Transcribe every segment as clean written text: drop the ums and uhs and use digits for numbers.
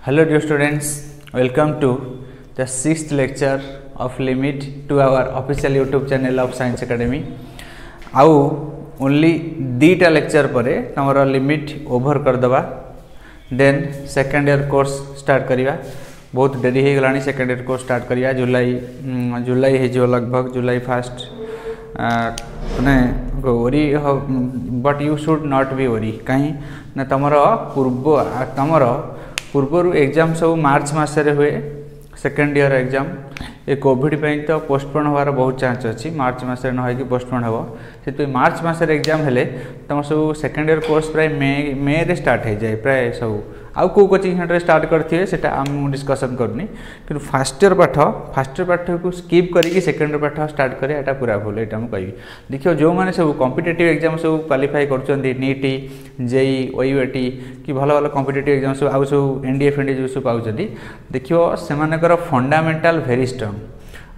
Hello dear students, welcome to the 6th lecture of limit to our official YouTube channel of Science Academy. आउ only दीटा lecture पर तमर limit over कर दबा then second year course start करिया। बहुत डेरी हो गलानी सेकेंड ईयर कोर्स स्टार्ट करिया। जुलाई हो लगभग जुलाई फर्स्ट माने worry but you should not be worry कहीं ना तमर पूर्वर एग्जाम सब मार्च मसरे हुए सेकेंड ईयर एग्जाम ये कोविड पे तो पोस्टपोन होवार बहुत चांस अच्छी मार्च मसरे न होगी पोस्टपोन हम से मार्च मसरे एग्जाम हेले तुम सब सेकेंड ईयर कोर्स प्राय मे रे स्टार्ट हो जाए प्राय सब आउ को कोचिंग सेंटर स्टार्ट करते से आम डिस्कसन करनी कि फास्ट ईयर पाठ को स्कीप करके सेकेंड ईयर पाठ स्टार्ट करें यहाँ पूरा भूल यहाँ मुझे कहि देखिए जो मैंने सब कॉम्पिटिटिव एग्जाम सब क्वालिफाई कर नीट जेई ओयूएटी कि भल भल कॉम्पिटिटिव एग्जाम सब आउ सब एनडीए फेंडीए जो सब पाँच देखियो से fundamental very strong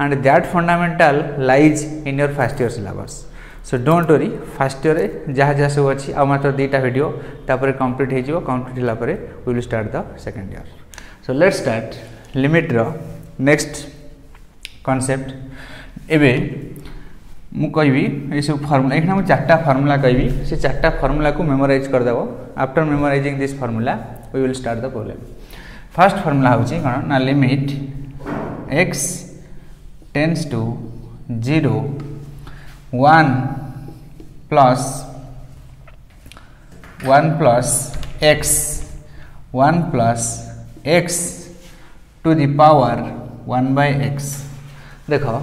and that fundamental lies in your first year syllabus. So don't worry fast year जहाँ जहाँ सब अच्छी आ मात्र दुईटा वीडियो तापर कंप्लीट हो कंप्लीट होगापर we will start the second year. So let's start limit रो नेक्स्ट कॉन्सेप्ट एबे मु कहबी ये सब फार्मूला एक मुझे चार्टा फार्मूला कहबी से चार्टा फार्मूला को मेमोराइज करदेव। After memorizing this formula we will start the problem. First formula हूँ कौन ना limit x tends to 0 1 plus x to the power 1 by x। देखो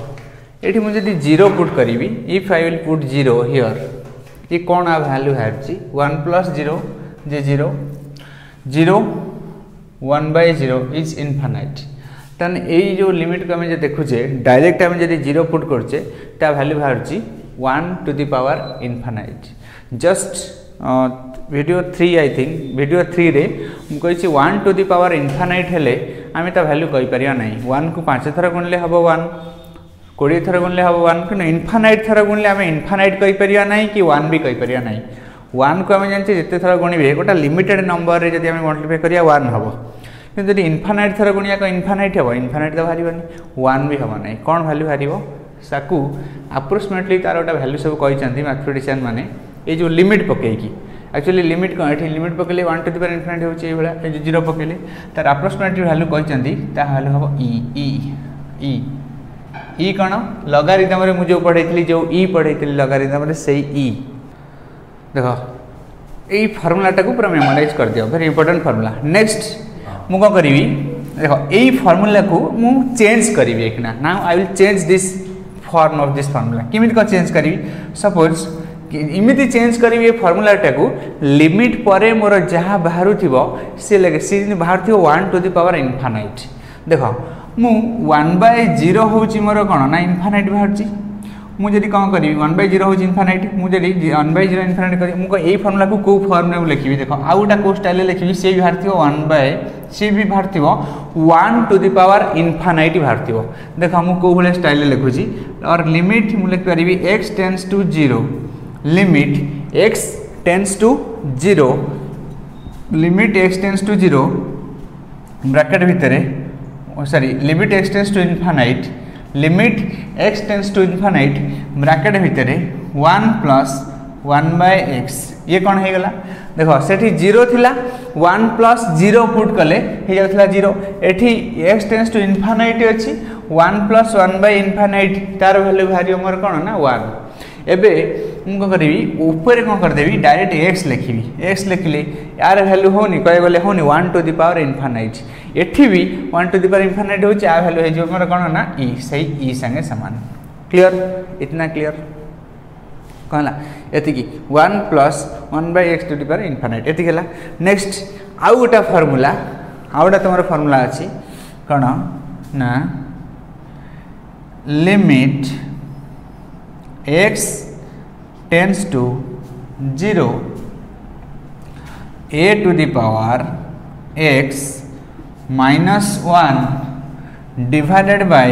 ये मुझे यदि 0 पुट करी if I will put 0 here ये कौन आ वैल्यू है 1 plus 0 J 0 0 1 by 0 is infinite. तन यही जो लिमिट को आम देखुचे डायरेक्ट आम जब 0 पुट करचे ता वैल्यू बाहर 1 to the power infinite। Just video 3 I think video 3 रे मुझे 1 to the power infinite हेले आम ता वैल्यू कहीपर ना 1 को 5 थर गुणले हम 1 20 थर गुणले हम 1 कि इनफाइनाइट थर गुणले आम इनफाइनाइट कहीपर ना कि 1 भी कहीपर ना 1 को आम जानते जिते थर गुणवे गोटे लिमिटेड नंबर रे जब आम मल्टीप्लाई करिया 1 हम कि इनफाइनाइट थर गुणिया को इनफाइनाइट हम इनफाइनाइट तो बाहर 1 भी हम ना कौन वैल्यू बाहर साकू अप्रोक्सीमेटली तार गोटे वैल्यू सब कहते मैथमेटिशियन माने ये जो लिमिट पकईकी एक्चुअली लिमिट कौन ये लिमिट पकड़े 1 to the power infinite होगा जो 0 पकड़े तार अप्रोक्सीमेटली वैल्यू कहते वैल्यू हम ई कौन लगारिदम मुझे जो पढ़ाई जो ई पढ़ाई लगारिदम से ई देख यही फर्मूलाटा को पूरा मेमोराइज कर दियो वेरी इंपोर्टेंट फर्मूला। नेक्स्ट मु कौन करी देख यही फर्मूला को मु चेंज करी एक now I will change this form of this formula किमित को चेंज करी सपोज इमिति चेंज करी ये फार्मूलाटा को लिमिट परे मोर जहाँ बाहर थो सी लगे सी बाहर थो 1 to the power infinite। देख मु 1 by 0 हूँ मोर कौन ना इनफाइनाइट बाहर मुझे कौन करी 1 by 0 हूँ इनफाइनाइट मुझे 1 by 0 इनफाइनाइट करी मुझे यही फार्मूला को कौ फॉर्म में लिखी देख आउ गोटा कौ स्टाइल लिखी सी भी बाहर थो 1 by सी भी बाहर थो 1 to the power infinite बाहर थो। देख मुझे कौ भाई स्टाइल लिखुची और लिमिट मुझे लिखिपारि x tends to 0 limit x tends to 0 limit x tends to 0 bracket भितर sorry limit x tends to infinite limit x tends to infinite bracket भितर 1 plus 1 by x ये कौन हो गला देख सेठी 0 थिला 1 plus 0 पुट कले हो जाउथला 0 एठी x टेंड्स टू इनफाइनाइट अछि 1 plus 1 by infinite तार वैल्यू भारी मोर कौन ना 1। एबे मु करी ऊपर कौन करदेवी डायरेक्ट x लिखी x लिखिले यार वैल्यू होनी कहे गले होनी 1 to the power infinite एठी भी 1 to the power infinite हो आ वैल्यू हो मोर कौन ना e सही e संगे समान। क्लियर इतना क्लियर कहला एतिकी 1 plus 1 by x to the power infinite एतिक हला। नेक्स्ट आउ गोटा फार्मूला आउ गोटा तुम फार्मूला अच्छी कौन ना limit x tends to 0 a to the power x minus 1 divided by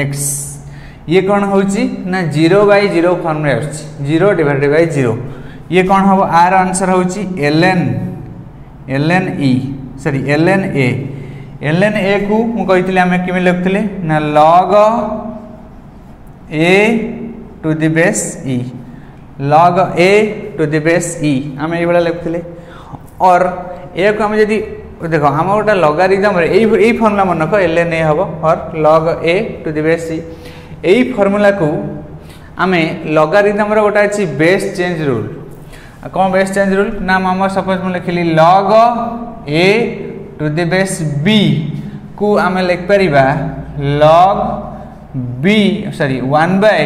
x ये कौन होची ना 0 by 0 फॉर्म में आछि 0 डिवाइडेड बाय 0 ये कौन हम आर आंसर होची ln e sorry ln a ln a को मु कहितले आमे किमे लिखुतले ना log a to the base e, log a to the base e आमे ए बला लिखुतले। और ए को आमे जदी देखो आम गोटे लॉगरिथम रे एई फॉर्मूला मन को ln a हबो और log a to the base e एई फॉर्मूला को आमे लॉगरिथम रे गोटा अछि बेस चेंज रूल। कौन बेस चेंज रूल ना हम सपोज मैं लिखली log a to the base b को आम लिख पारिबा log b sorry 1 by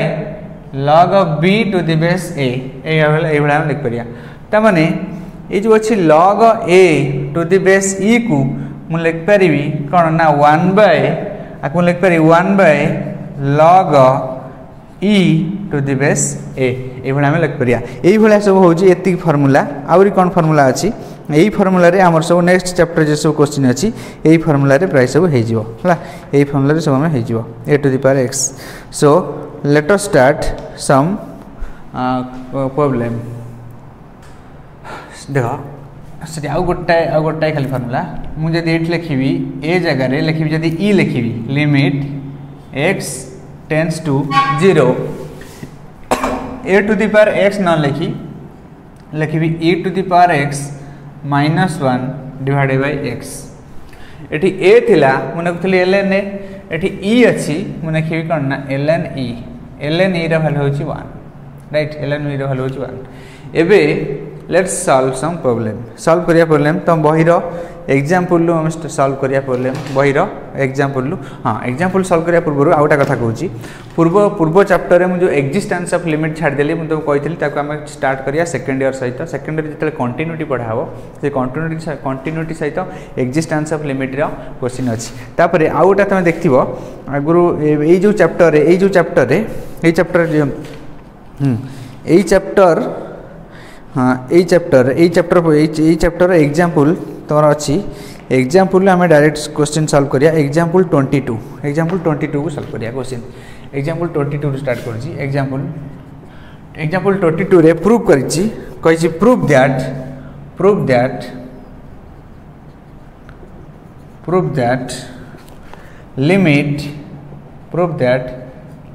log b to the base a ए भला लिख पारिया। त माने ये जो अच्छी log a to the base e को मु लिख पारिबी कोन ना 1 बाय आकु लिख पारि 1 by log e to the base a ए भला हम लिख पारिया। एई भला सब होची एति फार्मूला आउरी कोन फार्मूला अछि एई फार्मूला रे हमर सब नेक्स्ट चैप्टर जे सब क्वेश्चन अछि एई फार्मूला रे प्राय सब हे जिवो हला एई फार्मूला रे सब हम हे जिवो a to the power x। So let us start some problem. देखो सरी आउ गोटाए खाली फार्मूला मु जदी एट लिखिबी ए जगह रे लिखिबी जदी e लिखिबी limit x tends to 0 a to the power x न लिखिबी e to the power x -1 divided by x। एठी a थिला मु लिखुतली ln a एठी e अछि मु लिखिबी कोन ना ln e रा वैल्यू होची 1 राइट ln e रा वैल्यू होची 1। एबे let's solve some problem. Solve करिया प्रॉब्लम तो बहिरो एग्जांपल लु हम सॉल्व करिया प्रॉब्लम बहिरो एग्जांपल लु। हां एग्जांपल सॉल्व करिया पूर्व आउटा कथा कहूची पूर्व चैप्टर रे मु जो एक्जिस्टेंस ऑफ लिमिट छाड़ देली मु तो कहितली ताको हम स्टार्ट करिया सेकंड ईयर सहित। सेकंड ईयर जतले कंटिन्यूटी पढाबो से कंटिन्यूटी सहित एक्जिस्टेंस ऑफ लिमिट रो क्वेश्चन अछि। तापरे आउटा तमे देखथिबो आगुरु एई जो चैप्टर रे एई चैप्टर हाँ यही चैप्टर एग्जांपल तुम अच्छी एग्जांपल आम डायरेक्ट क्वेश्चन सॉल्व करिया। एग्जांपल 22 को सॉल्व करिया क्वेश्चन। एग्जांपल 22 स्टार्ट करछि। एग्जांपल 22 रे प्रूव करिछि कहिछि prove that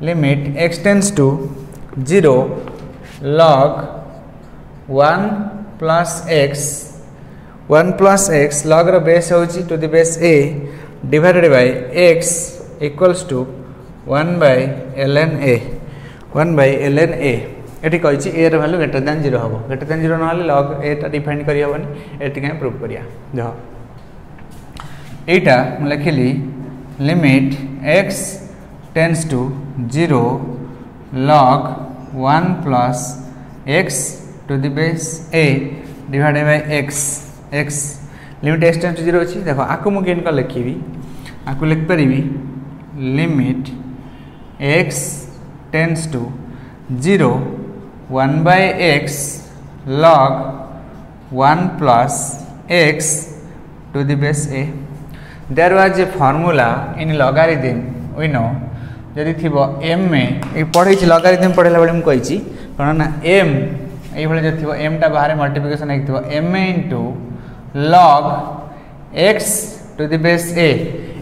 limit x tends to 0 log 1 plus x log रो बेस होची to the base a divided by x equals to 1 by ln a एठी कहिछि a रो वैल्यू ग्रेटर देन 0 हबो। ग्रेटर देन 0 नहले log a ता define करि हबनी एठी के प्रूव करिया। देखो एटा म लिखली limit x tends to 0 log 1 plus x to the base a divided by x limit x tends to 0 अछि। देखो आकु मु केन का लिखिबी आकु लिख परिबी limit x tends to 0 1 by x log 1 plus x to the base a। There was a formula in logarithm we know जदि थिबो m में पढ़े लॉगरिथम पढ़ेला बेले हम कहिछि कोन ना m एई भले जे थिबो m टा बाहर मल्टीप्लिकेशन हेक थिबो m into log x to the base a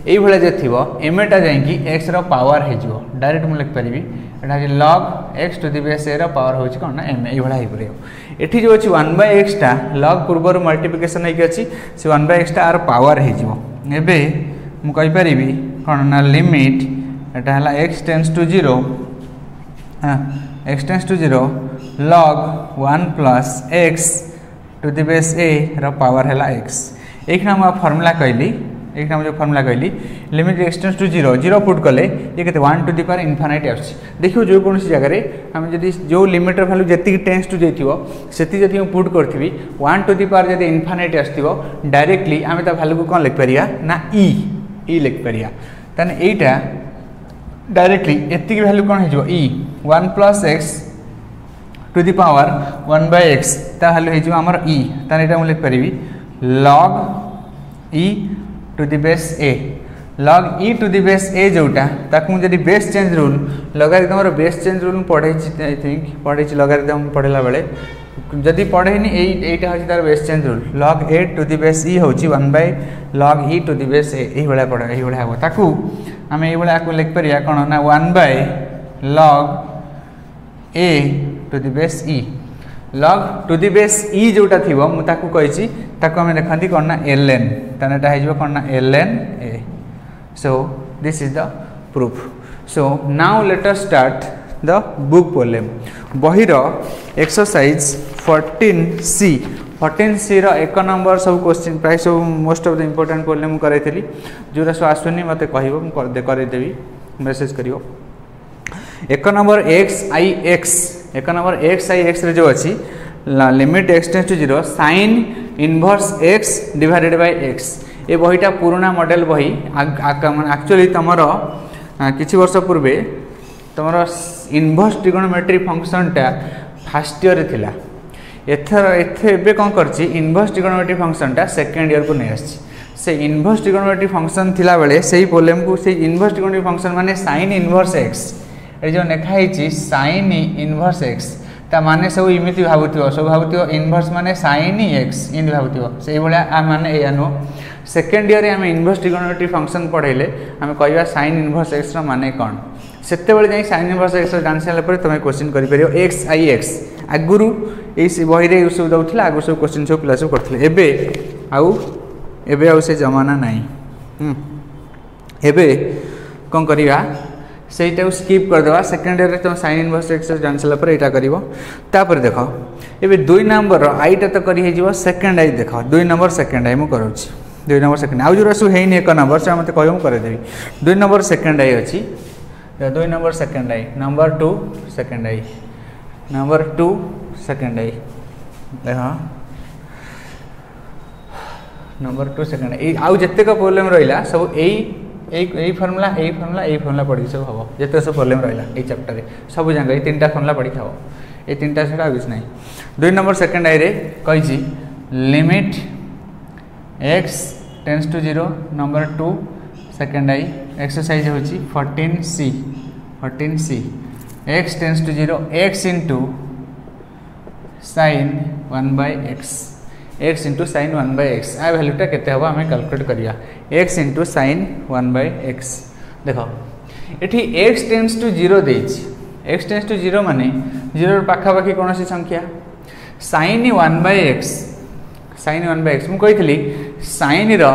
एई भले जे थिबो m टा जाई कि x रो पावर हे जिवो डायरेक्ट हम लिख परिबी एटा जे log x to the base a रो पावर होछि कोन ना m एई भले हे परियो। एठी जो अछि 1 by x टा log पूर्व मल्टीप्लिकेशन हेक अछि से 1 by x टा आर पावर हे जिवो। एबे हम कहि परिबी कोन ना लिमिट एटा हला x tends to 0 x tends to 0 log 1 plus x to the base a रो पावर हला x। एक नाम फार्मूला कहली जो फार्मूला कहली limit x tends to 0 put कले ये केते 1 टू द पावर इनफिनिटी आछि। देखियो जो कोन सी जगह रे हम जदी जो लिमिटर वैल्यू जति टेंड्स टू जइथिबो सेति जति हम पुट करथिबी 1 टू द पावर जदी इनफिनिटी आस्थिबो डायरेक्टली हम ता वैल्यू को कोन लिख परिया ना e लिख परिया। तने एटा डायरेक्टली एति वैल्यू कोन हे जो e 1 plus x to the power 1 by x ता वैल्यू हे जो हमर e तने एटा हम लिख परिबी log e to the base a log e to the base a जोटा ताकू जदि बेस चेंज रूल लॉगरिथम रो बेस चेंज रूल पढ़े आई थिंक पढ़े लॉगरिथम पढ़ला बेले जदि पढ़ेनी एटा होची तार base change rule log a to the base e होची 1/log e to the base a एही बळा पढ़े एही बळा हो ताकू हम एही बळा को लिख परिया कोन ना 1/log a to the base e log to the base e जोटा थिबो मु ताकू कहिची ताकू हम देखंती कोन ना ln तनेटा हे जो कोन ना ln a so this is the proof so now let us start the book problem बहिरो exercise 14C रो एक नंबर सब क्वेश्चन प्राय सब most of the important problem करैतली जोरा सो आसुनी मते कहिबो मु कर देबी मैसेज करियो एक नंबर एक नंबर x रे जो अछि limit x tends to 0 sin inverse x divided by x ए बहीटा पुराना मॉडल बही एक्चुअली तमरो किछि वर्ष पूर्वे तमरो इनवर्स ट्रिगोनोमेट्री फंक्शन टा फर्स्ट ईयर थिला एबे कौन करछि इनवर्स ट्रिगोनोमेट्री फंक्शन टा सेकंड ईयर को नै आछि से इनवर्स ट्रिगोनोमेट्री फंक्शन थिला बेले सेही प्रॉब्लम को से इनवर्स ट्रिगोनोमेट्री फंक्शन माने sin इनवर्स x ए जो लिखा है sin इनवर्स x ता माने सब इमिति भाबुथियो इनवर्स माने sin x इन भाबुथियो सेही बळा आ माने ए आनो सेकंड ईयर आम इनवर्स ट्रिगोनोमेट्री फंक्शन पढ़ेले आम कहवा sin इनवर्स x रो माने कोन सेते बेले जाई sin इनवर्स x रो जान साला पर तमे क्वेश्चन करि परियो x i x आगुरु एई बही रे सब दउथिला आगु सब क्वेश्चन सब प्लस करथिले एबे आउ से जमाना नाही एबे कोन करिवा सेटा स्किप कर देवा सेकंड ईयर रे तुम sin इनवर्स x जान साला पर एटा करिवो तापर देखो एबे 2 नंबर रो आईटा तो करि हे जीवो सेकंड आई देखो 2 नंबर सेकंड आई मु करूची 2 नंबर सेकंड आउ जोरा सु हेनी एक नंबर से मते कहू करे देबी 2 नंबर सेकंड आई अछि 2 number second I number 2 second I number 2 second I देखो नंबर 2 सेकंड आई आउ जत्ते का प्रॉब्लम रहिला सब एई फार्मूला पढ़ी सब हबो जते सब प्रॉब्लम रहिला एई चैप्टर रे सब जांग ए तीनटा फार्मूला पढ़ी थाओ ए तीनटा सेटा आबिस नाही 2 नंबर सेकंड आई रे कहिची limit x tends to 0 number 2 second I exercise होची 14C x tends to 0 x into sin 1/x x into sin 1/x आ वैल्यूटा केते हबो हमें कैलकुलेट करिया x into sin 1/x देखो एठी x टेंड्स टू 0 देछि x टेंड्स टू 0 माने 0 पाखा पाखी कोनोसी संख्या sin 1/x मु कहितली sin रो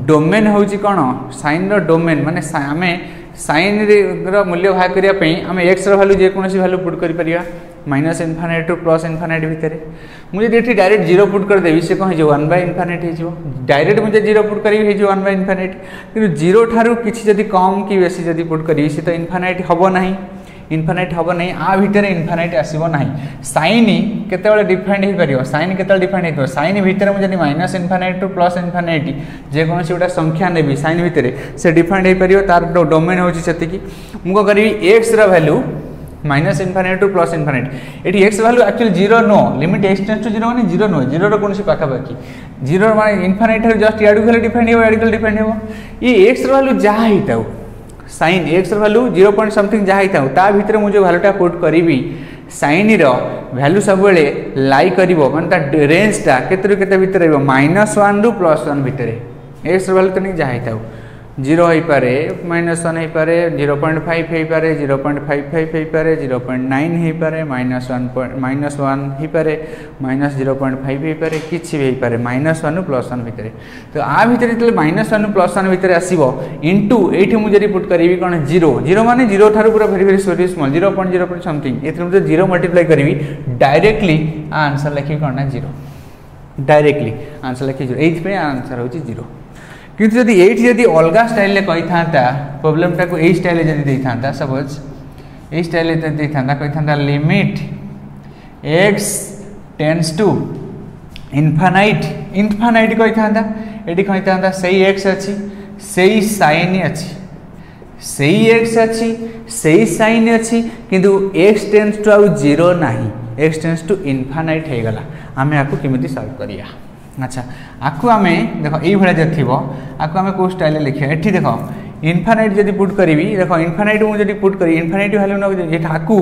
डोमेन होची कोन sin रो डोमेन माने आमे sin रो मूल्य भाग करिया पई आमे x रो वैल्यू जे कोनोसी वैल्यू पुट करि परिया minus infinity to plus infinity भितर मुझे एठी डायरेक्ट 0 पुट कर देबी से कहि जे 1/इनफिनिटी हे जो डायरेक्ट मुझे 0 पुट करी हे जो 1/इनफिनिटी किंतु 0 थारु किछि जदी कम कि बेसी जदी पुट करी से तो इनफिनिटी हबो नाही इनफिनिटी हबो नहीं आ भितर इनफिनिटी आसीबो नाही sin केते बेले डिफाइंड हे परियो sin केते डिफाइंड हे sin भितर मुझे जदी minus infinity to plus infinity जे कोन से उटा संख्या नेबी sin भितर से डिफाइंड हे परियो तार डोमेन होची सेति कि मु को करी x रा value minus infinity to plus infinity एटी x value actually 0 no limit x tends to 0 माने 0 नो 0 रो कोनसी पाखा पाखी 0 माने इनफिनिटी जस्ट याडू खाली डिफाइंड हे याडू खाली डिफाइंड हे ये x रो वैल्यू जा हिताउ sin x रो वैल्यू 0 पॉइंट समथिंग जा हिताउ ता भितर मु जो वैल्यूटा पुट करिवि sin रो वैल्यू सब बेले लाई करिवो माने ता रेंज ता केतरु केते भितर रहबो -1 रु +1 भितर x रो वैल्यू त नहीं जा हिताउ 0 हो पारे -1 हो पारे 0.5 हो पारे 0.55 हो पारे 0.9 हो पारे -1 हो पारे -0.5 हो पारे किछि भी हो पारे -1 +1 भितर तो आ भितर जतले -1 +1 भितर आसीबो इनटू एठी मु जरी पुट करबी कोन 0 माने 0 थारु पूरा वेरी स्मॉल 0.0 समथिंग एथि मु 0 मल्टीप्लाई करबी डायरेक्टली आंसर लिखि कोन ना 0 डायरेक्टली आंसर लिखि 0 एथि पे आंसर होची 0 किंतु जदि एठी जदि अलगा स्टाइल ले कहि थांता प्रॉब्लम टा को ए स्टाइल ले जदि देई थांता सपोज ए स्टाइल ले देई थांता कहि थांता limit x tends to infinity कहि थांता एठी कहि थांता सेही x अछि सेही sin अछि सेही x अछि सेही sin अछि किंतु x टेंड्स टू 0 नाही x टेंड्स टू इनफिनिटी हे गला हमें आकु केमिति सॉल्व करिया अच्छा आकु आमे देखो एई भले जे थिबो आकु आमे को स्टाइल लिखिया एठी देखो इनफाइनाइट जब पुट करी देखो इनफाइनाइट मुझे पुट करी इनफाइनाइट भैल्यू न आकू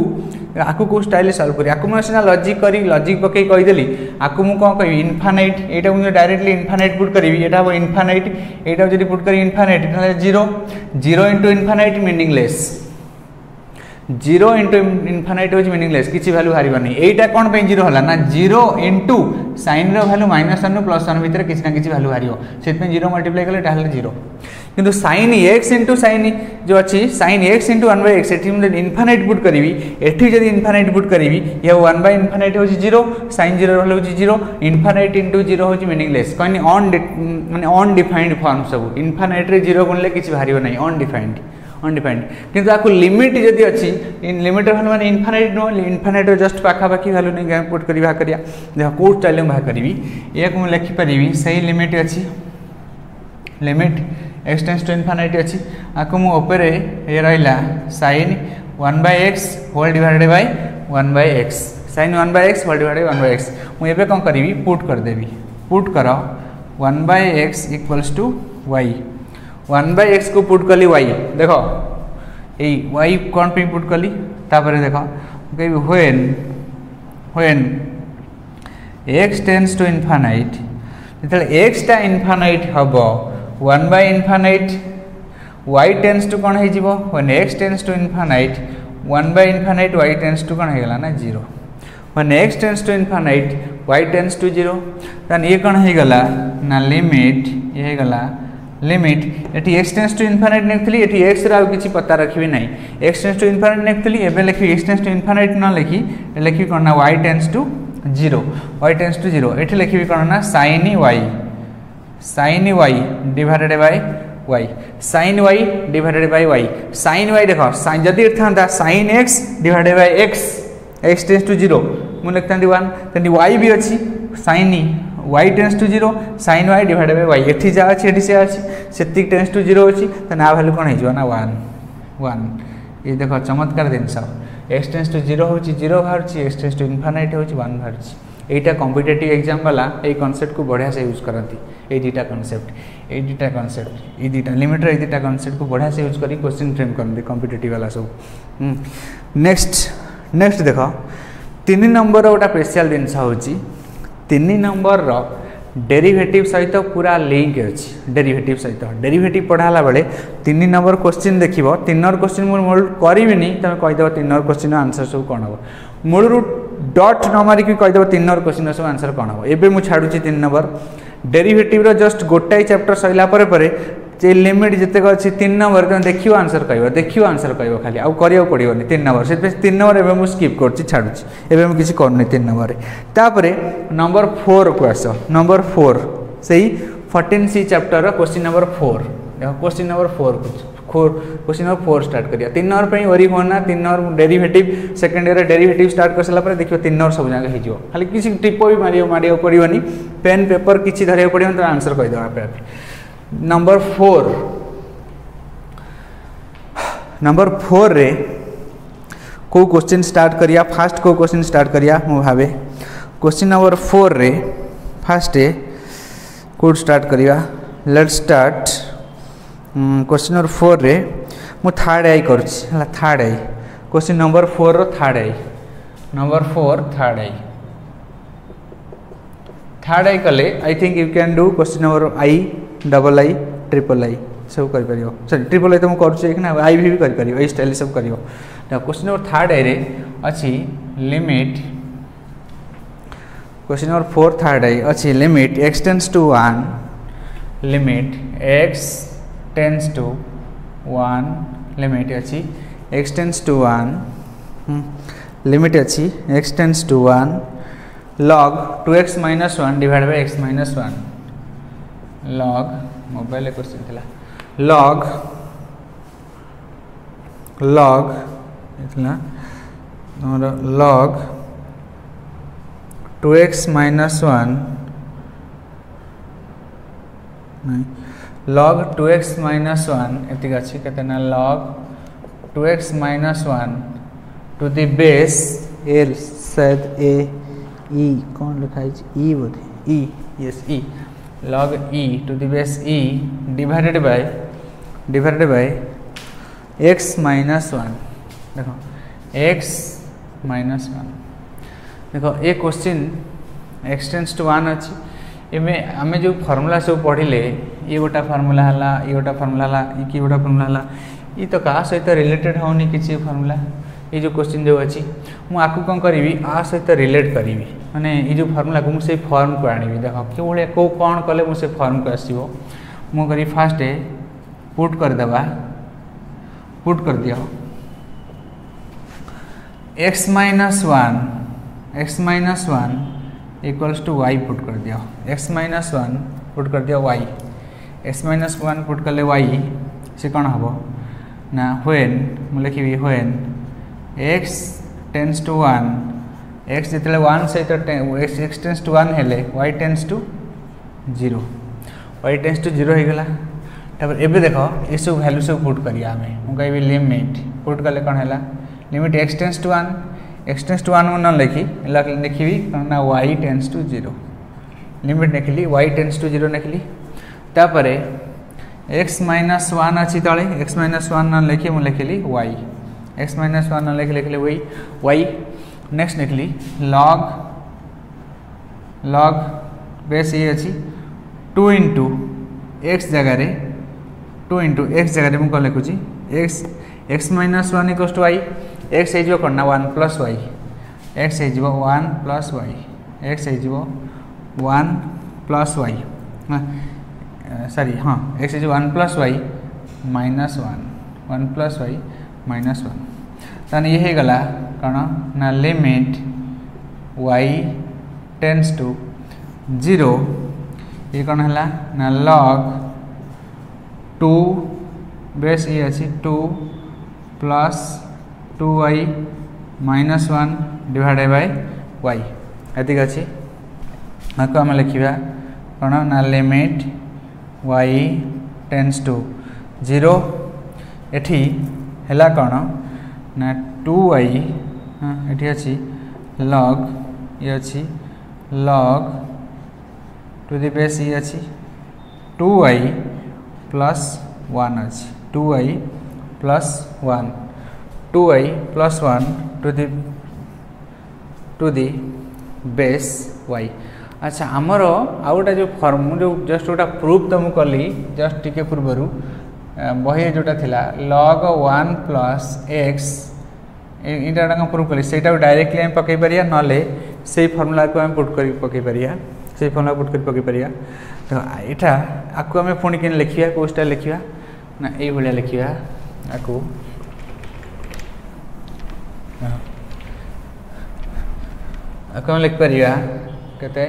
आकू को स्टाइल सल्व करी आकू मैं सीना लॉजिक करी लॉजिक पकई कहीदेली आकू मुझे कौन कह इनफाइनाइट यहाँ मुझे डायरेक्टली इनफाइनाइट पुट करी यहाँ हम इनफाइनाइट यहाँ जब पुट करी infinite zero zero into infinite meaningless zero into infinite हूँ मीनिंगलेस किसी भैल्यू बाहर नहीं एटा कौन पे जीरो है ना जीरो इंटू साइन भैल्यू -1 रू +1 भितर किसी ना किसी भैल्यू बाहर से जीरो मल्टीप्लाई कले जीरो किंतु साइन एक्स इंटू साइन जो अच्छी साइन एक्स इंटू 1/x ये मुझे इनफाइनाइट पुट करी एठी जब इनफाइनाइट पुट करी ये 1/इनफाइनाइट हूँ जीरो साइन जीरो हूँ जीरो इनफाइनाइट इंटू जीरो हूँ मीनिंगलेस कहनी माने अनडिफाइंड फॉर्म सब इनफाइनाइट रे जीरो गुणले किसी बाहर ना अनडिफाइंड अनडिफाइंड किंतु आपको लिमिट जदि अच्छी लिमिट भैल्यू मैंने इनफाइनाइट नुह इनफाइनाइट जस्ट पाखापाखी भैल्यू नहीं पुट कर बाहर करिया देख कौ स्टाइल बाहर करी या मुझे लिखिपारि सही लिमिट अच्छी limit x tends to infinite अच्छी आपको मुझे ये रहा sine 1/x whole divided by 1/x sine 1/x whole divided by 1/x मुझे कौन करी पुट करदेवी पुट कर 1/x equals to Y 1/x को पुट कली y देखो ये y कौन पे पुट कली तापर देखो कह when x tends to infinite जो x टा इनफाइनाइट हम 1/इनफाइनाइट y टेंस टू कौन हो when x tends to infinite 1/इनफाइनाइट y टेंस टू कौन होगा ना zero when x tends to infinite y tends to zero तान ये कौन होगा ना लिमिट ये होगा लिमिट ये एक्स टेंस टू इनफाइनाइट लिखी ये एक्स रा किसी पता रखी ना एक्स टेंस टू इनफाइनाइट लिखी एवं लिखी एक्स टेंस टू इनफाइनाइट न लिखी लिखी कौन ना y tends to zero y tends to zero ये लिखी कौन ना sine y divided by y sine y divided by y sine y देख जदि था sine x divided by x x tends to zero मुझे लिखता 1 तेनाली वाई भी अच्छी sine y tends to zero sine y divided by y एठी जा अच्छी एठी से अच्छी सेतिक टेंस टू जीरो अच्छी तो ना वैल्यू कौन हो ना 1 ये देखो चमत्कार जिनस x टेंस टू जीरो हो जीरो बाहर x टेंस टू इनफाइनाइट हो 1 बाहर यहाँ कॉम्पिटिटिव एग्जाम वाला ये कॉन्सेप्ट को बढ़िया से यूज करती ये दुटा कॉन्सेप्ट ये दुटा लिमिटर ये दुटा कॉन्सेप्ट को बढ़िया से यूज कर क्वेश्चन फ्रेम करते कॉम्पिटिटिव वाला सब नेक्स्ट देख 3 नंबर गोटा स्पेशल जिनस हूँ 3 नंबर डेरिवेटिव सहित पूरा लिंक अच्छी डेरिवेटिव सहित डेरिवेटिव पढ़ाला बेले 3 नंबर क्वेश्चन देखिए 3 नंबर क्वेश्चन मूल करी तुम कहीदेव 3 नंबर क्वेश्चन आंसर सब कौन हम मूलू डट न मारिक कहीदेव 3 नंबर क्वेश्चन सब आंसर कौन हम एवं मुझे छाड़ुची 3 नंबर डेरिवेटिव जस्ट गोटाई चैप्टर सरला जे लिमिट जिते अच्छी 3 नंबर तुम देखियो आंसर कह खाली आउ करिया पड़ोनी 3 नंबर से 3 नंबर एवं मुझे स्किप कर छाड़ुची एवं मुझे किसी करनी 3 नंबर तापर नंबर 4 को आस नंबर 4 से 14C चैप्टर क्वेश्चन नंबर 4 देखो question number 4 question number 4 start करिया 3 नंबर पे वरी होना 3 number derivative second year derivative start कर सारा देखियो 3 नंबर सब जगह हो खाली किसी टिप भी मारिया पड़ोनी पेन पेपर किसी धरिया पड़ो तो आंसर कहीदेव आपे नंबर 4 रे को क्वेश्चन स्टार्ट करिया फास्ट को क्वेश्चन स्टार्ट करिया मु भावे क्वेश्चन नंबर 4 रे फास्ट को स्टार्ट करिया लेट्स स्टार्ट क्वेश्चन नंबर 4 रे मु थर्ड आई करछि थर्ड आई क्वेश्चन नंबर 4 रो third I number 4 third I कले I think you can do question number I double I triple I सब कर सॉरी ट्रिपल आई तो मुझे ना आई भी कर स्टाइल सब कर क्वेश्चन नंबर थर्ड आई रे अच्छी limit question number 4 third i अच्छी limit x tends to 1 limit x tends to 1 limit अच्छी x टेंस टू 1 लिमिट अच्छी x tends to 1 log 2x minus 1 divide by x minus 1 log mobile question थिला log इतना log 2x minus 1 नहीं log 2x minus 1 एतिक अछि केतना log 2x minus 1 to the base a शायद a ई कौन लिखा है ई बोधे ई यस ई log e to the base e divided by divided by x minus 1 देखो x माइनस 1 देखो ये क्वेश्चन x टेंस टू 1 अच्छी एमें आम जो फर्मूला सब पढ़िले ये गोटा फर्मूला है ये गोटा फर्मूला है कि गोटा फर्मूला है ये तो क्या सहित रिलेटेड होनी किसी फर्मूला ये जो क्वेश्चन जो अच्छी मुझे कौन करी आ सहित रिलेट करी माने ये जो फर्मूला को मुझे फॉर्म को आनी देख कि भाई कौ कौन कले मुझे फॉर्म को आसो मुझे फास्ट पुट करदेबा पुट कर दियो x minus 1 equals to y put कर दियो x माइनस 1 पुट कर दियो y x माइनस 1 पुट कले y से कौन हम ना व्हेन मुझे लिखी when x tends to 1 x जिते 1 सहित x टेंस टू 1 हेले y tends to 0 y tends to 0 हो गला तब एबे देखो ये सब वैल्यू सब पुट करिया हमें मु कहबी लिमिट पुट कले कौन है limit x tends to 1 x tends to 1 न लिखी लिखी ना y टेंस टू 0 लिमिट लिखली y टेंस टू 0 लिखली तापर x माइनस 1 अच्छी तले x माइनस 1 न लिखी मुझे लिखली y x माइनस 1 न लिखली वही y नेक्स्ट लिखली log बेस ये अच्छी 2 इंटू x जगह 2 इंटू x जगह मुझे कौन लिखुची x minus 1 equals to y x हो कौन ना 1 प्लस y x हो 1 प्लस y x हो 1 प्लस y सॉरी हाँ x हो 1 plus y minus 1 plus y minus 1 ताने ये गला कौन ना लिमिट y टेंस टू 0 ये कौन है ना log 2 बेस ये अच्छी 2 plus 2y minus 1 divided by y एतिक अच्छी आपको आम लिखा कौन ना लिमिट y टेंस टू 0 एठी है कौन ना 2y एठी अच्छी log ये अच्छी log टू द बेस ये अच्छी 2y प्लस 1 अच्छी 2y plus 1 2y plus 1 to the base y अच्छा आमर आउ गोटे जो फॉर्म जो जस्ट गोटा प्रूफ तो मुझे कली जस्ट टिके पूर्वर बही जोटा थिला log 1 प्लस x यहाँ प्रूफ कली से डायरेक्टली आम पकई पारिया नले से फर्मूला को आम पुट कर पकई पारिया से फर्मूला पुट कर पकई पारिया तो यहाँ आपको आम पुणी कि लिखा कौ स्टाइल लिखा ना ये लिखा आपको आपको लिख पार कहते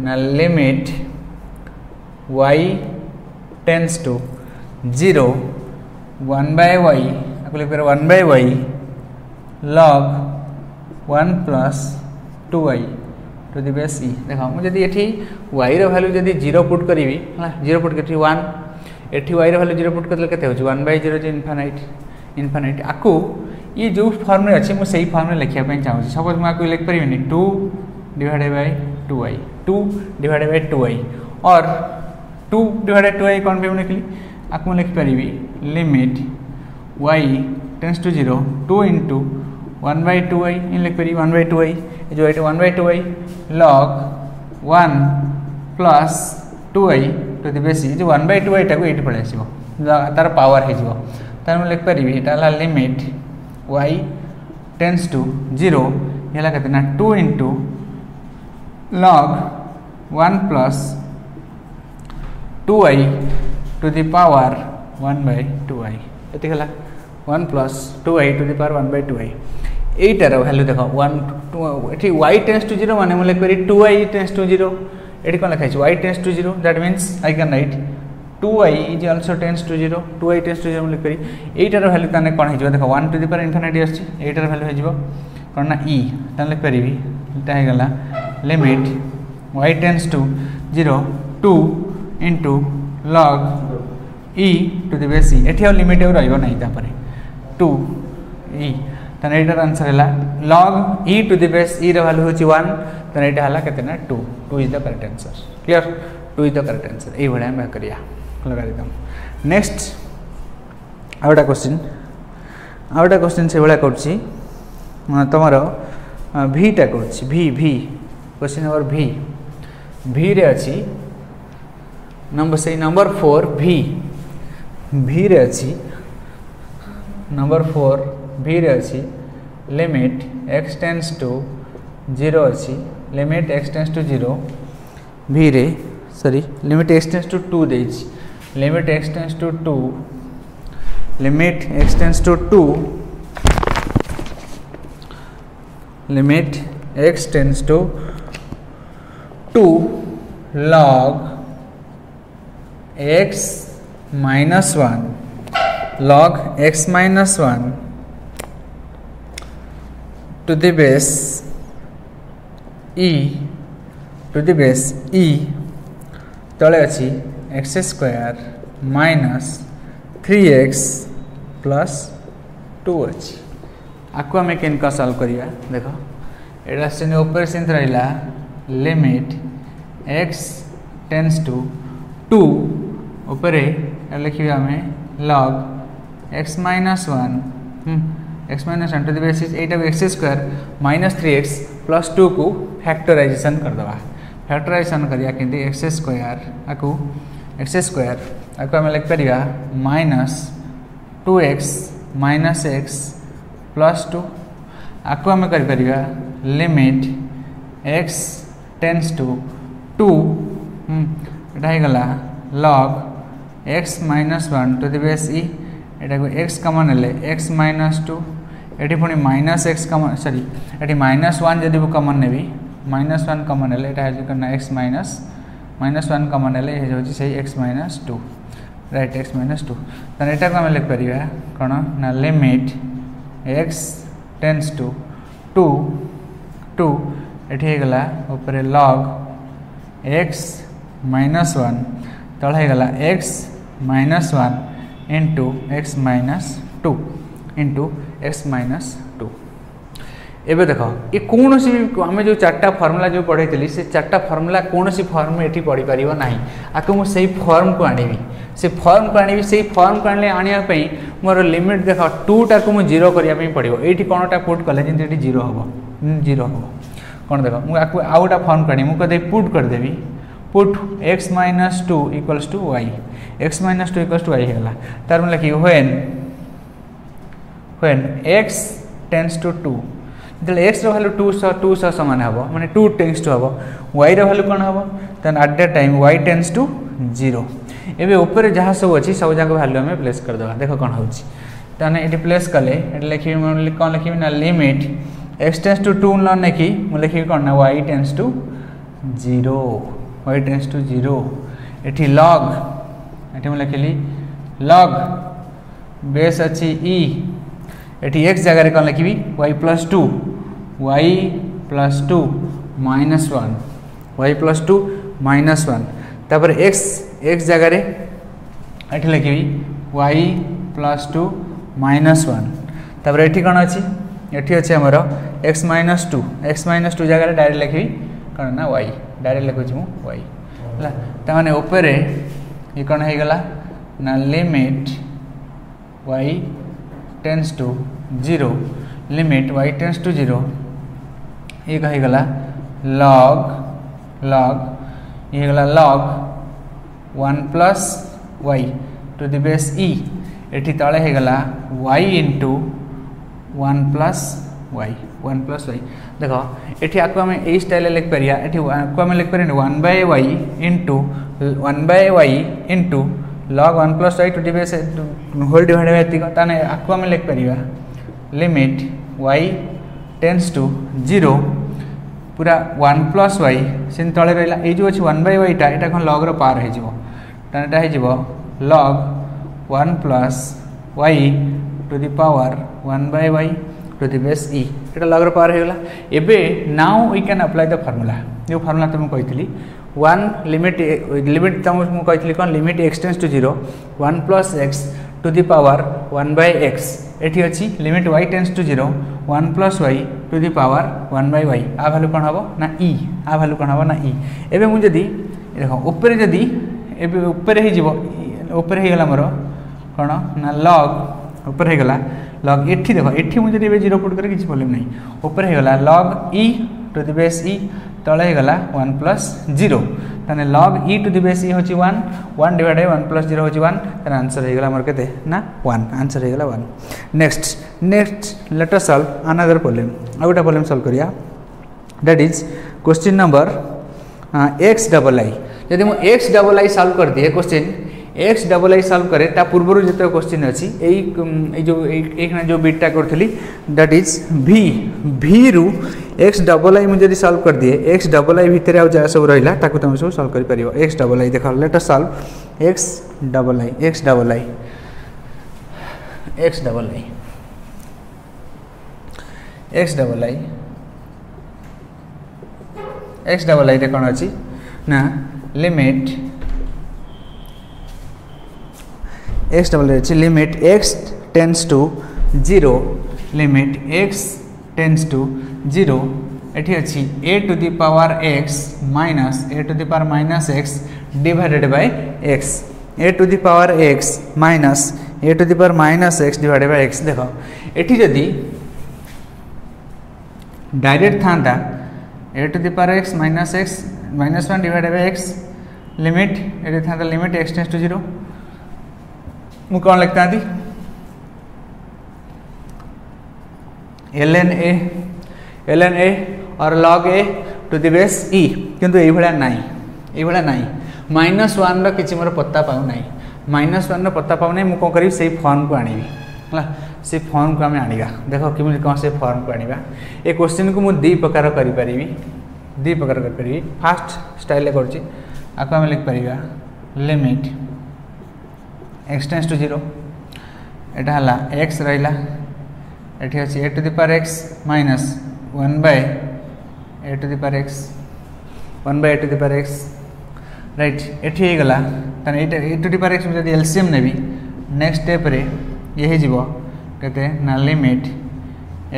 ना limit y tends to 0 1 by y आपको लिख पार 1 by y log 1 plus 2y to the base e देखो मुझे ये y वैल्यू जब 0 पुट करी 0 पुट कर 1 एटी y वैल्यू 0 पुट कर के 1 बाय 0 इनफाइनाइट आपको ये जो फॉर्म में अच्छे मुझे फॉर्म में लिखापी चाहिए सपोज मुझे लिख पारि 2 divided by 2y 2 divided by 2y और 2 डिवाइडेड 2y कौन पे लिखली आपको लिख पारि limit y tends to 0 2 into 1 by 2y इन लिख पारि 1 बाय 2y जो 1 by 2y log 1 plus 2y to the base जो 1 बाय 2y टाक ये पड़े आसो तार पावर हो तार लिख पारि यहाँ लिमिट y टेंस टू 0 ये कहते ना 2 into log 1 plus 2y to the power 1 by 2y ये 1 plus 2y to the power 1 by 2y यहीटार भैल्यू देख 1 2 y टेंस टू 0 माने लिख पारि 2y टेंस टू 0 ये कौन लिखाई y tends to 0 that means I can write 2y is also tends to 0 2y tends to 0 लिख पारि यहीटार भैल्यू ताने कौन हो देख 1 टू द पावर इनफिनिटी आछी यहीटार भैल्यू हो कौन ना e ताने लिख पारि एटा हो गला limit y tends to 0 2 into log e to the base e एठी लिमिट रहिबो नहीं तापर 2 e ताने एटार आंसर है log e to the base e रो वैल्यू होची 1 ताने एटा हला केते ना 2 is the correct answer clear 2 is the correct answer ए भले हम करिया लगा देता हूँ नेक्स्ट आउटा क्वेश्चन से भाया कर तुम भीटा कर क्वेश्चन नंबर भी रे अच्छी नंबर से नंबर 4 भी रे अच्छी नंबर 4 भी रे अच्छी लिमिट x टेंड्स टू 0 अच्छी लिमिट x टेंड्स टू 0 भी रे sorry limit x tends to 2 दे limit x tends to 2 limit x tends to 2 limit x tends to 2 log x minus 1 log x minus 1 to the base e तले अच्छी x square minus 3x plus 2 अच्छी आपको आम केनका solve करिया देखो एटा से ऊपर से रहा लिमिट x टेंड्स टू 2 ऊपर लिखिए आम log x minus 1 to the base Etah x square minus 3x plus 2 को फैक्टराइजेशन करदे फैक्टराइजेशन करिया कि x square आकु आम लिख Pariya minus 2x minus x plus 2 आकु आम कर पारिया लिमिट x टेंड्स टू 2 एटा हो गला log x minus 1 to the base e एटा को x कमन ले x minus 2 एटी पुणी माइनस x कमन सॉरी एटी माइनस 1 जदि कमन नेबी माइनस 1 कमन ले एटा हो करना x माइनस 1 कमन ले हो से x minus 2 right x minus 2 तने एटा को हम लिख परिया कोन ना लिमिट x टेंड्स टू 2 एटी हो गला ऊपर log x minus 1 तले हो गला x minus 1 into x minus 2 into x minus 2 एबे देखो ये कौन सी आम जो चार्टा फर्मूला जो पढ़ाई से चार्टा फर्मूला कौन सी फर्म ये पढ़ी पार ना आपको मुझे फर्म को आनी से फर्म को आनी से फर्म को आने मोर लिमिट देख 2 टा को मुझे 0 करने पड़ो ये कौनटा पुट कले जमी 0 हम कौन देख मुझे आउटा फर्म को आनी मुझे put करदेवी put x minus 2 equals to y x minus 2 equals to y है तार मतलब कि when x tends to 2 जब x रो वैल्यू 2 समान हम माने 2 टेंड्स टू हम y रो वैल्यू कौन हम then at that time y tends to 0 एबे ऊपर जहाँ सब अच्छी सब जगह वैल्यू हमें प्लेस कर देबा देखो कौन होची ताने एटी प्लेस कले एटी लिखि कौन लिखि ना लिमिट x टेंड्स टू 2 न नेकी मु लिखि कौन ना y tends to 0 y tends to 0 एटी log एटी मु लिखली log बेस अच्छी e एटी x जगह कौन लिखी y plus 2 minus 1 y plus 2 minus 1 तापर x जगह एटी लिखी y plus 2 minus 1 तापर एटी कौन अच्छी एटी अच्छे आमर x minus 2 जगह डायरेक्ट लिखी कौन ना y डायरेक्ट लिखुची मु y है ताने ऊपर ये कौन हो गला ना limit y tends to 0 limit y tends to 0 ये कही गला log ये गला log 1 plus y to the base e एठी तले हे गला y into 1 plus y देखो एठी आको हम ए स्टाइल लिख परिया एठी आको हम लिख परिया 1 by y into log 1 plus y to the base whole divide by एतिक ताने आको हम लिख परिया लिमिट y टेंड्स टू 0 पूरा 1 plus y सिन तले रहला ए जो अछि 1 by y टा एटा कोन log रो पार हे जिवो ताने एटा हे जिवो log 1 plus y to the power 1 by y to the base e Etah log रो पार हे गला एबे now we can apply the formula जो फार्मूला तुम कहितली 1 लिमिट तुम कहितली कोन limit x tends to 0 1 plus x to the power 1 by x एठी अछि limit y tends to 0 1 plus y to the power 1 by y आ वैल्यू कोन हबो ना e आ वैल्यू कोन हबो ना e एबे मु जदी देखो ऊपर जदी एबे ऊपर हे जिवो ऊपर हे गला हमरो कौन ना लॉग ऊपर हो गला लॉग एठी देखो एठी मुझे ये 0 पुट करे किसी प्रॉब्लम नहीं ऊपर हो गला log e to the base e तले हो गला 1 प्लस 0 ताने log e to the base e होची 1 1 डिवाइड बाय 1 प्लस 0 होची 1 ताने आंसर हो गला हमर केते ना 1 आंसर हो गला 1 next let us solve another problem आउटा प्रॉब्लम सॉल्व करिया that is question number x double I यदि मु x डबल आई सॉल्व कर दिए question x double I solve करे ता पूर्व जो क्वेश्चन अच्छी जो बीटा करी दैट इज v रु x डबल आई मुझे सॉल्व कर दिए x डबल आई भितर आ जहाँ सब रहा ताकू तुम सब सॉल्व कर पार x डबल आई देख let us solve x double i x double i x double i x double i x double i कौन अच्छी ना लिमिट x डबल अच्छी limit x tends to 0 limit x tends to 0 एठी अच्छी a to the power x minus a to the power minus x divided by x a to the power x minus a to the power minus x divided by x देखो एठी जदी direct था a to the power x minus 1 divided by x limit एठी था limit x tends to 0 मु कौन लिखता थी ln a और log a to the base e किंतु ये भला नहीं -1 रो किछि मोर पत्ता पाउ नहीं -1 रो पत्ता पाउ नहीं मु को करी से फॉर्म को आनीबी हला से फॉर्म को हम आनीबा देखो कि कौन से फॉर्म को आनीबा ए क्वेश्चन को मु दी प्रकार करि परिबी फास्ट स्टाइल करछि आको हम लिख परिबा लिमिट x टेंस टू 0 एटा हला x रहिला एठी अछि a to the power x minus 1 by a to the power x 1 by a to the power x right एठी हे गला तने एटा a to the power x जदी एलसीएम नेबी नेक्स्ट स्टेप रे ये हे जीवो कते ना limit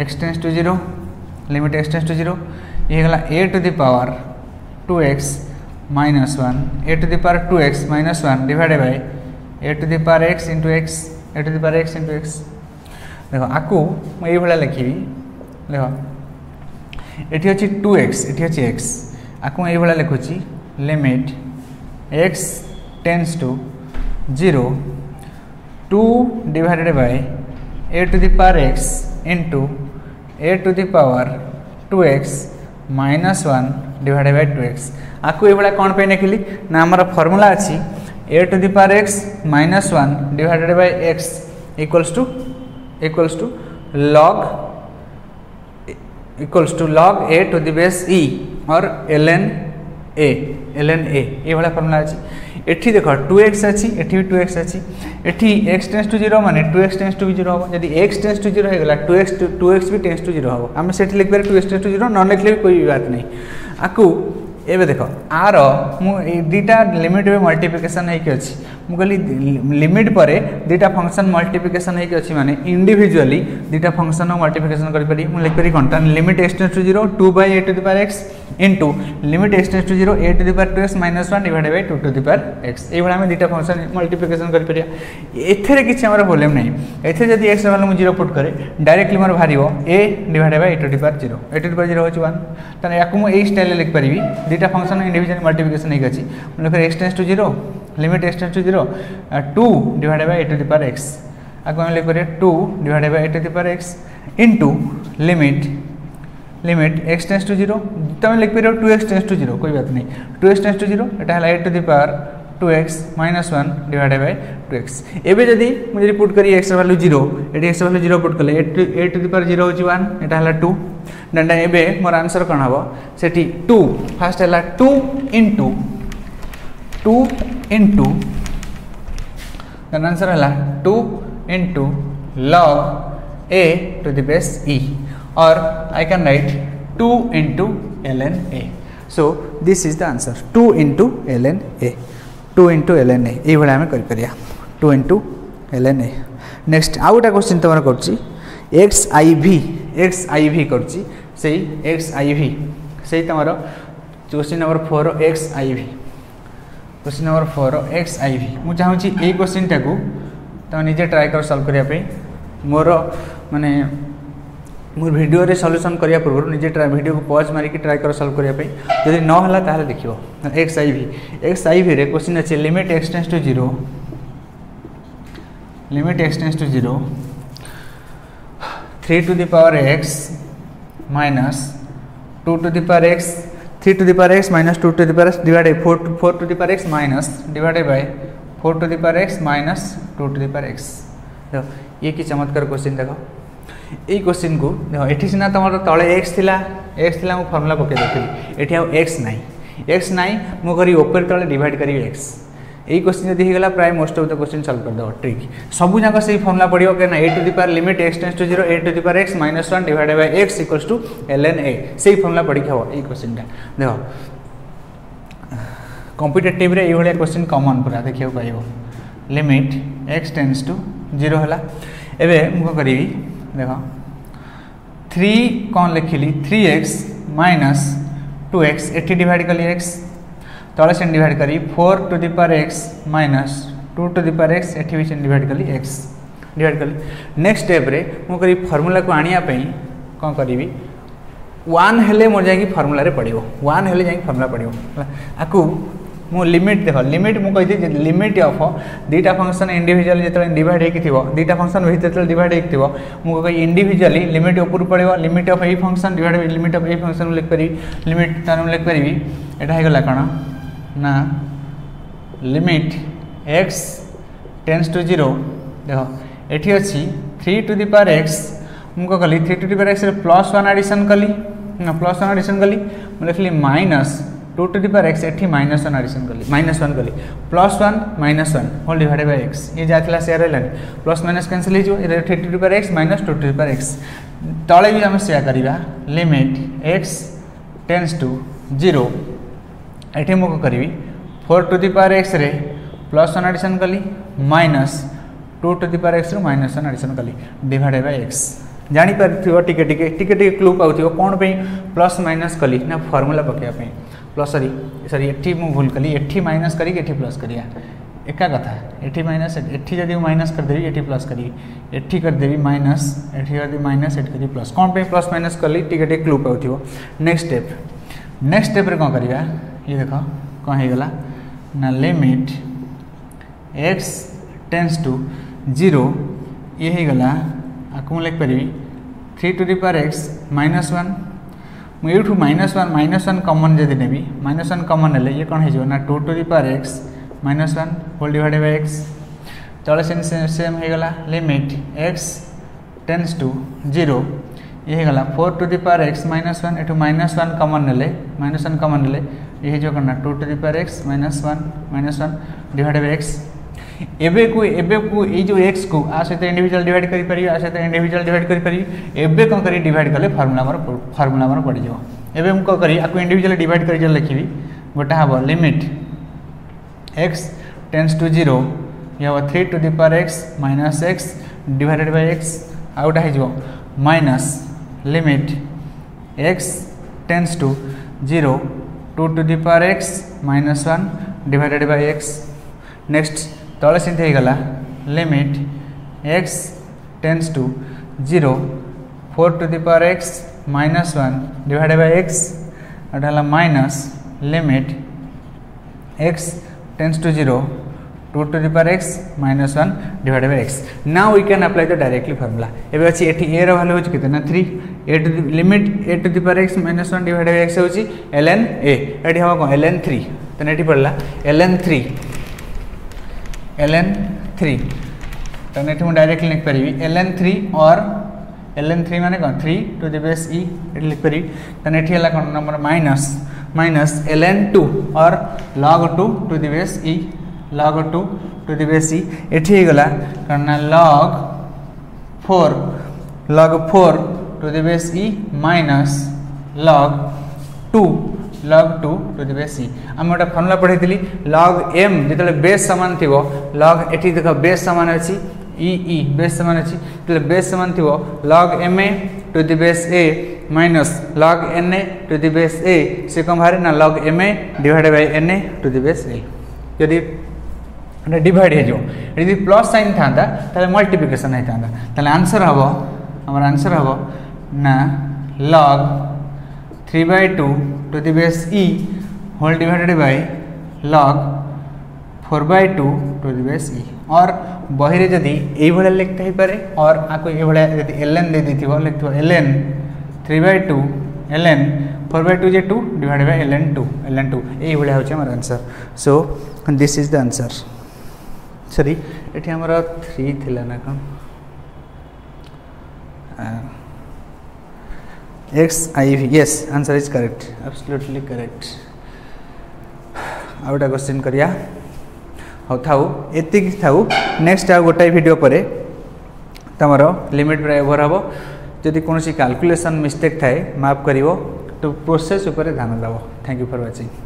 x tends to 0 limit x tends to 0 ये गला a to the power 2x minus 1 a to the power 2x minus 1 divided by a to the power x into x a to the power x into x देखो आकु मैं ये भाया लिखी देखो ये अच्छी 2x ये अच्छी x आकु मैं ये भाया लिखुची limit x tends to 0 2 divided by a to the power x into a to the power 2x minus 1 divided by 2x आकु ये भाया कौन पे लिखिली ना हमारा फॉर्मूला अच्छी a to the power x minus 1 divided by x equals to log a to the base e और ln a ये वाला फॉर्मूला अच्छी एठी देखो 2x अच्छी एठी भी 2x अच्छी एठी x टेंस टू 0 माने 2x टेंस टू 0 हो यदि x टेंस टू 0 हो गला 2x भी टेंस टू 0 हो हम सेठी लिख पारे 2x टेंस टू 0 न लिखले भी कोई बात नहीं आकु एबे देखो आर मु दीटा लिमिट में मल्टीप्लिकेशन है कि अछि मु कहली लिमिट परे दीटा फंक्शन मल्टीप्लिकेशन है कि अछि माने इंडिविजुअली दीटा फंक्शन मल्टीप्लिकेशन करि परि मु लिख परि कोनटा limit x tends to 0 2 by a to the power x into limit x tends to 0 a to the power 2x minus 1 divided by 2 to the power x ए भला हम दीटा फंक्शन मल्टीप्लिकेशन करि परि एथरे किछि हमर प्रॉब्लम नै एथे जदी x वैल्यू मु 0 पुट करे डायरेक्टली मोर भारिबो a divided by a to the power 0 a to the power 0 होची 1 तने याकु मु ए स्टाइल लिख परिबी दीटा फंक्शन इंडिविजुअल मल्टीप्लिकेशन है कि मतलब x tends to 0 limit x tends to 0 2 divided by a to the power x आको हम लिख परिए 2 divided by a to the power x into limit x tends to 0 तमे लिख परियो 2x टेंस टू 0 कोई बात नहीं 2x टेंस टू 0 एटा हला a to the power 2x minus 1 divided by 2x एबे जदी मुझे पुट करी x वैल्यू 0 एटी x वैल्यू 0 पुट कले a टू द पावर 0 होची 1 एटा हला 2 डंडा एबे मोर आंसर कोन हबो सेठी 2 फर्स्ट हला 2 इनटू देन आंसर हला 2 into log a to the base e और I can write 2 into ln a. So this is the answer 2 into ln a. 2 into ln a. ये वाला हमें कर परिया 2 into ln a. Next आउटा question तमरा करछि xiv करछि सेही xiv सेही तमरा question number 4 xiv question number 4 xiv मु चाहूछि ए क्वेश्चन टाकू तुम निजे ट्राए कर सॉल्व करने मोर माने मोर वीडियो रे सॉल्यूशन करिया पूर्व निजे वीडियो को पॉज मारिक ट्राए कर सॉल्व करने जदि न होला ताहले देखियो एक्स आई वी रे क्वेश्चन अच्छे limit x tends to 0 limit x tends to 0 3 to the power x minus 2 to the power x 3 to the power x minus 2 to the power x divided 4 to the power x minus divided by 4 to the power x minus 2 to the power x देखो ये कि चमत्कार question देखो ये question को देखो एठी सिना तुम तले x थिला मु फार्मूला पके देखली एठी आ x नाई मु करी ऊपर तले डिवाइड करी x यही क्वेश्चन जब होगा प्राय most of the question solve कर दो ट्रिक सब जाक से फॉर्मूला पड़ो क्या a to the power limit x tends to 0 a to the power x minus 1 divided by x equals to ln a से फॉर्मूला पड़ी हम ये क्वेश्चन देखो कॉम्पिटिटिव रे ये क्वेश्चन कॉमन पूरा देखिए पाइबो लिमिट x टेंड्स टू 0 है एवं मुझे करी देखो 3 कौन लिखिली 3x माइनस 2x एटी डिवाइड कली x तले से डिवाइड करी 4 to the power x minus 2 to the power x एटी भी डिवाइड कली x डिवाइड कली नेक्स्ट स्टेप रे मु करी फार्मूला को आनिया पई कोन करिवि 1 हेले मोर जाई फार्मूला रे पड़िबो 1 हेले जाई फार्मूला पड़िबो आकु मु लिमिट देखो लिमिट मु कहि जे लिमिट ऑफ दीटा फंक्शन इंडिविजुअली जेतले डिवाइड हेकि थिबो दीटा फंक्शन भितर जेतले डिवाइड हेकि थिबो मु कहि इंडिविजुअली लिमिट ऊपर पड़िबो limit of a function divide by limit of a function लिख करी लिमिट तानु लिख परिबी एटा हे गला कोन ना लिमिट x टेंड्स टू 0 देखो एठी अछि 3 टू द पावर x मुको कली 3 टू द पावर x रे प्लस 1 एडिशन कली ना प्लस 1 एडिशन कली म लिखली minus 2 to the power x एठी माइनस 1 एडिशन कली माइनस 1 कली plus 1 minus 1 whole divided by x ये जाथिला शेयर हैलानी प्लस माइनस कैंसिल हे जो 3 to the power x minus 2 to the power x तळे भी हम शेयर करिवा लिमिट x टेंड्स टू 0 एठी मुको करी 4 टू द पावर x रे प्लस 1 एडिशन कली minus 2 to the power x रे माइनस 1 एडिशन कली डिवाइडेड बाय x जानि परथियो टिके क्लू पाउथियो कोन पे प्लस माइनस कली ना फार्मूला पकेया पे प्लस सॉरी एठी मु भूल कली एठी माइनस करी एठी प्लस करिया एका कथा एठी माइनस एठी जदी माइनस कर देबी एठी प्लस करी एठी कर देबी माइनस एठी जदी माइनस एठी करी प्लस कोन पे प्लस माइनस कली टिके क्लू पाउथियो नेक्स्ट स्टेप रे कोन करिया ये देखो कौन हो गला ना लिमिट x टेंड्स टू 0 ये हो गला आपको लिख पारि 3 to the power x minus 1 मुझे माइनस वन कमन जब नेबी माइनस 1 कमन हेले ये कौन हो ना 2 to the power x minus 1 whole divided by x तले सेम हो गला लिमिट x टेंड्स टू 0 ये हो गला 4 to the power x minus 1 एठू माइनस 1 कमन नेले ये जो करना 2 to the power x minus 1 divided by x एबे को ये जो x को आ सहित इंडिविजुअल डिवाइड करि परियो आ सहित इंडिविजुअल डिवाइड करि परियो एबे कोन करी डिवाइड कले फार्मूला मार पड़ जाओ एबे हम को करी आको इंडिविजुअल डिवाइड करि लिखिबी गोटा हबो लिमिट x टेंड्स टू 0 ये हबो 3 to the power x minus x divided by x out है जो minus limit x tends to 0 2 to the power x minus 1 divided by x next तले से गला limit x tends to 0 4 to the power x minus 1 divided by x अठाला minus limit x tends to 0 2 to the power x minus 1 divided by x now we can apply the directly formula एबे अछि एठी a रो value होछि केतना 3 a to the limit a to the power x minus 1 divided by x होछि ln a एठी हम को ln 3 तने एठी पड़ला ln 3 तने एठी हम डायरेक्टली लिख परिबी ln 3 और ln 3 माने कोन 3 टू द बेस e एठी लिख परिबी तने एठी हला कोन नंबर माइनस ln 2 और log 2 to the base e log 2 to the base e एठी गला करना log 4 to the base e minus log 2 to the base e आम गोटे फर्मूला पढ़ी log m जिते बेस सामान थी log एठी देख बेस सामान अच्छी e बेस सामान अच्छी जो बेस सामान थी log ma to the base a minus log na to the base a से कम बाहर ना log ma divided by na to the base a जदि डिवाइड हो यदि प्लस साइन था ताले मल्टीप्लिकेशन होता ताले आंसर हम आमर आंसर हम ना log 3/2 to the base e whole divided by log 4/2 to the base e और बही रे जदि एई भले लिखता ही पारे और आको एई भले जदि ln दे देथिबो लिखथिबो ln 3/2 ln 4/2 जे 2 डिवाइडेड बाय ln 2 एई भले होचे हमर answer so this is the answer sorry एठी हमर 3 थिला ना कोन XIV yes answer is correct absolutely correct आउटा क्वेश्चन करिया हो थाउ एतिक थाउ नेक्स्ट आ गोटाई वीडियो परे तमरो लिमिट प्राय ओवर हबो जदि कोनोसी कैलकुलेशन मिस्टेक थाए माफ करिवो तो प्रोसेस ऊपर ध्यान दबो थैंक यू फॉर वाचिंग।